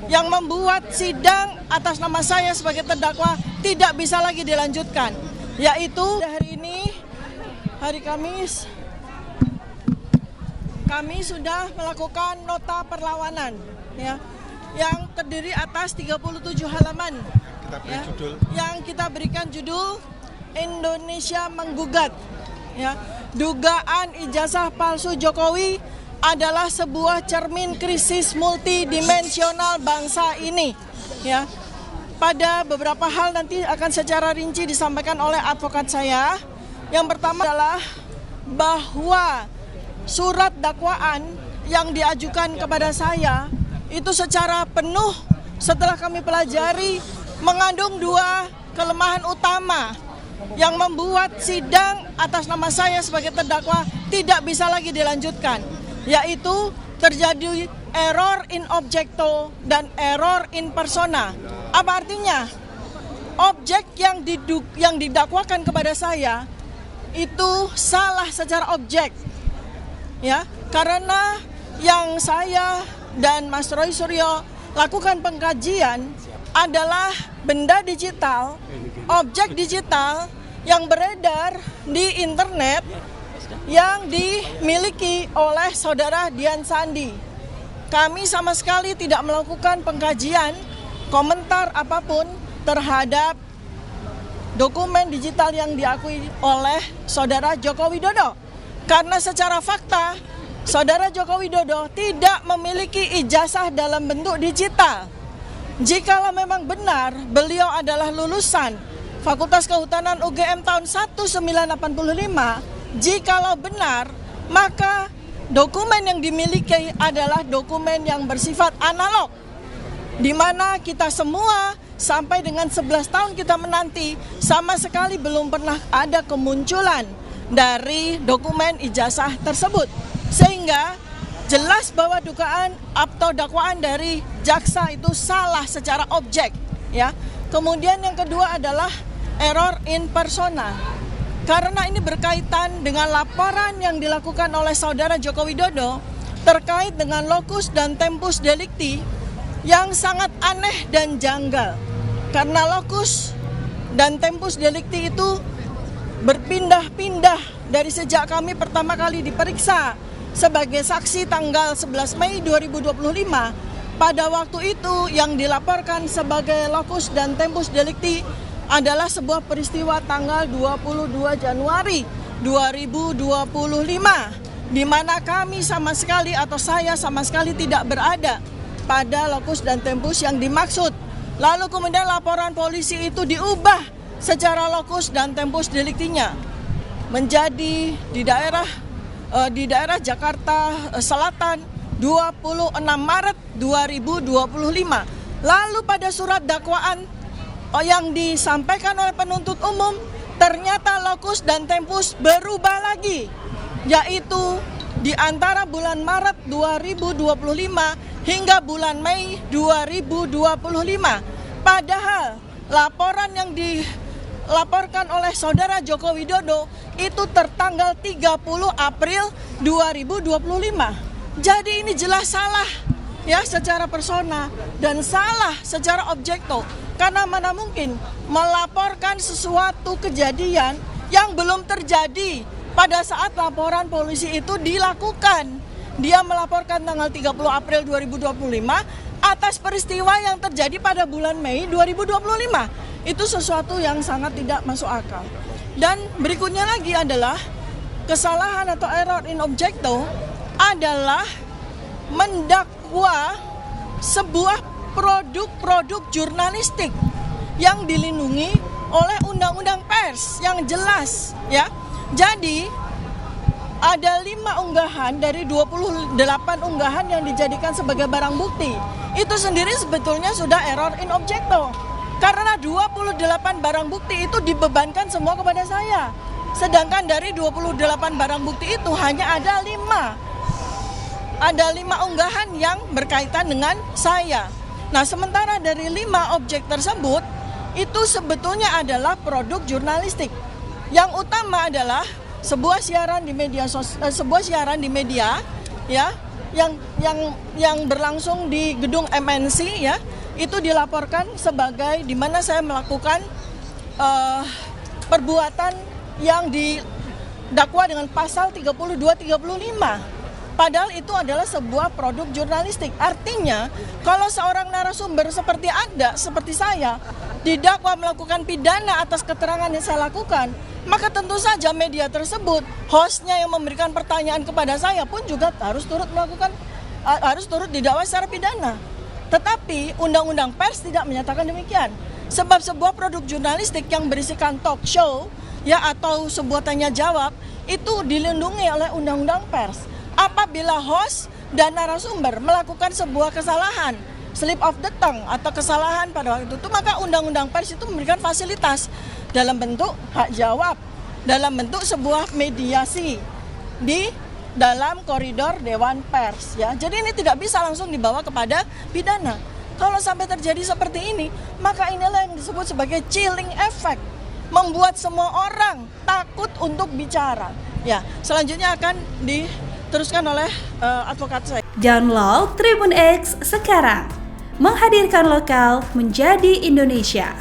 yang membuat sidang atas nama saya sebagai terdakwa tidak bisa lagi dilanjutkan, yaitu hari ini, hari Kamis, kami sudah melakukan nota perlawanan ya, yang terdiri atas 37 halaman ya, yang kita berikan judul Indonesia Menggugat ya. Dugaan ijazah palsu Jokowi adalah sebuah cermin krisis multidimensional bangsa ini ya. Pada beberapa hal nanti akan secara rinci disampaikan oleh advokat saya. Yang pertama adalah bahwa surat dakwaan yang diajukan kepada saya itu secara penuh setelah kami pelajari mengandung dua kelemahan utama yang membuat sidang atas nama saya sebagai terdakwa tidak bisa lagi dilanjutkan, yaitu terjadi error in objecto dan error in persona. Apa artinya? Objek yang didakwakan kepada saya itu salah secara objek, ya, karena yang saya dan Mas Roy Suryo lakukan pengkajian adalah benda digital, objek digital yang beredar di internet yang dimiliki oleh saudara Dian Sandi. Kami sama sekali tidak melakukan pengkajian, komentar apapun terhadap dokumen digital yang diakui oleh saudara Joko Widodo. Karena secara fakta, saudara Joko Widodo tidak memiliki ijazah dalam bentuk digital. Jikalau memang benar beliau adalah lulusan Fakultas Kehutanan UGM tahun 1985, jikalau benar, maka dokumen yang dimiliki adalah dokumen yang bersifat analog, di mana kita semua sampai dengan 11 tahun kita menanti sama sekali belum pernah ada kemunculan dari dokumen ijazah tersebut. Sehingga jelas bahwa dugaan atau dakwaan dari jaksa itu salah secara objek ya. Kemudian yang kedua adalah error in persona. Karena ini berkaitan dengan laporan yang dilakukan oleh saudara Joko Widodo terkait dengan locus dan tempus delicti yang sangat aneh dan janggal. Karena locus dan tempus delicti itu berpindah-pindah dari sejak kami pertama kali diperiksa sebagai saksi tanggal 11 Mei 2025. Pada waktu itu yang dilaporkan sebagai locus dan tempus delicti adalah sebuah peristiwa tanggal 22 Januari 2025, di mana kami sama sekali atau saya sama sekali tidak berada pada locus dan tempus yang dimaksud. Lalu kemudian laporan polisi itu diubah secara locus dan tempus deliktinya menjadi di daerah Jakarta Selatan 26 Maret 2025. Lalu pada surat dakwaan yang disampaikan oleh penuntut umum ternyata locus dan tempus berubah lagi, yaitu di antara bulan Maret 2025 hingga bulan Mei 2025. Padahal laporan yang dilaporkan oleh saudara Joko Widodo itu tertanggal 30 April 2025. Jadi ini jelas salah ya secara persona dan salah secara objekto. Karena mana mungkin melaporkan sesuatu kejadian yang belum terjadi pada saat laporan polisi itu dilakukan. Dia melaporkan tanggal 30 April 2025 atas peristiwa yang terjadi pada bulan Mei 2025. Itu sesuatu yang sangat tidak masuk akal. Dan berikutnya lagi adalah kesalahan atau error in objecto adalah mendakwa sebuah produk-produk jurnalistik yang dilindungi oleh undang-undang pers yang jelas ya. Jadi ada 5 unggahan dari 28 unggahan yang dijadikan sebagai barang bukti. Itu sendiri sebetulnya sudah error in objecto. Karena 28 barang bukti itu dibebankan semua kepada saya. Sedangkan dari 28 barang bukti itu hanya ada 5. Ada 5 unggahan yang berkaitan dengan saya. Nah, sementara dari 5 objek tersebut itu sebetulnya adalah produk jurnalistik. Yang utama adalah sebuah siaran di media ya yang berlangsung di gedung MNC ya, itu dilaporkan sebagai di mana saya melakukan perbuatan yang didakwa dengan pasal 32-35. Padahal itu adalah sebuah produk jurnalistik. Artinya, kalau seorang narasumber seperti Anda, seperti saya, didakwa melakukan pidana atas keterangan yang saya lakukan, maka tentu saja media tersebut, hostnya yang memberikan pertanyaan kepada saya pun juga harus turut didakwa secara pidana. Tetapi Undang-Undang Pers tidak menyatakan demikian. Sebab sebuah produk jurnalistik yang berisikan talk show ya atau sebuah tanya jawab itu dilindungi oleh Undang-Undang Pers. Apabila host dan narasumber melakukan sebuah kesalahan, slip of the tongue atau kesalahan pada waktu itu, maka Undang-Undang Pers itu memberikan fasilitas dalam bentuk hak jawab, dalam bentuk sebuah mediasi di dalam koridor Dewan Pers ya. Jadi ini tidak bisa langsung dibawa kepada pidana. Kalau sampai terjadi seperti ini, maka inilah yang disebut sebagai chilling effect, membuat semua orang takut untuk bicara. Ya, selanjutnya akan diteruskan oleh advokat saya. Download Tribun X sekarang, menghadirkan lokal menjadi Indonesia.